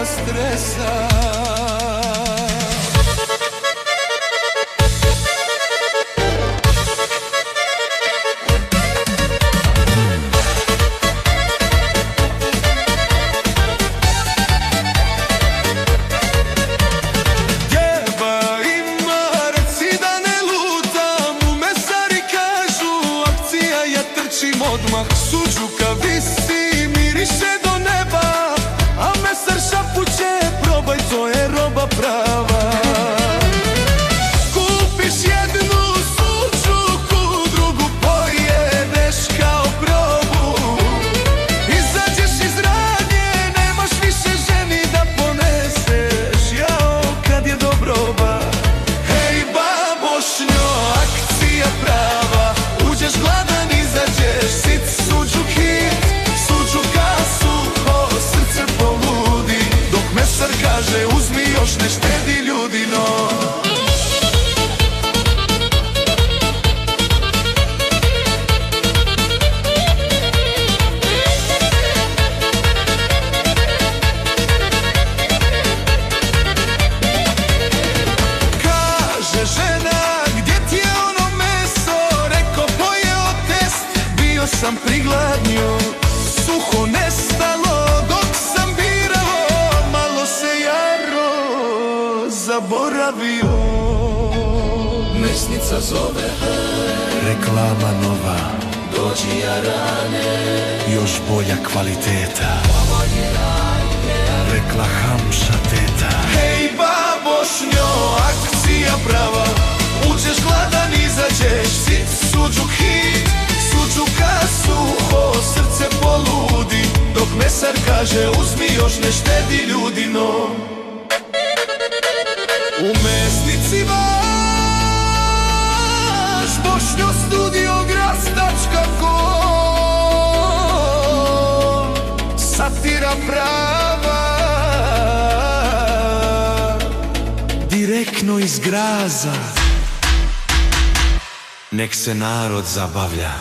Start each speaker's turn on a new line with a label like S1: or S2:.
S1: stresa.
S2: Odmah suđuka visi, miriše do neba, a mesar šapuće, probaj, to je roba prava. Kupiš jednu suđuku, drugu pojedeš kao probu, izađeš iz radnje, nemaš više ženi da poneseš, jao kad je dobro ba. Hej babošnjo, akcija prava, uđeš gladan, izađeš sit, suđuk hit, suđuka suho, srce poludi, dok mesar kaže uzmi još ne štedi ljudino. Kaže žena, gdje ti je ono meso, reko pojeo test, bio sam prigladnio, suho nestalo, dok sam birao, malo se jaro zaboravio.
S1: Mesnica zove,
S2: Reklama nova,
S1: dođi jarane,
S2: još bolja kvaliteta, rekla Hamša teta. Hej babošnjo, akcija prava, uđeš gladan, izađeš sit, suđuk hit, suđuka suho, srce poludi, dok mesar kaže uzmi još ne štedi ljudino. U mesnici vaš, Bošnjo studio gras.com, satira prava, direktno iz Graza, nek se narod zabavlja.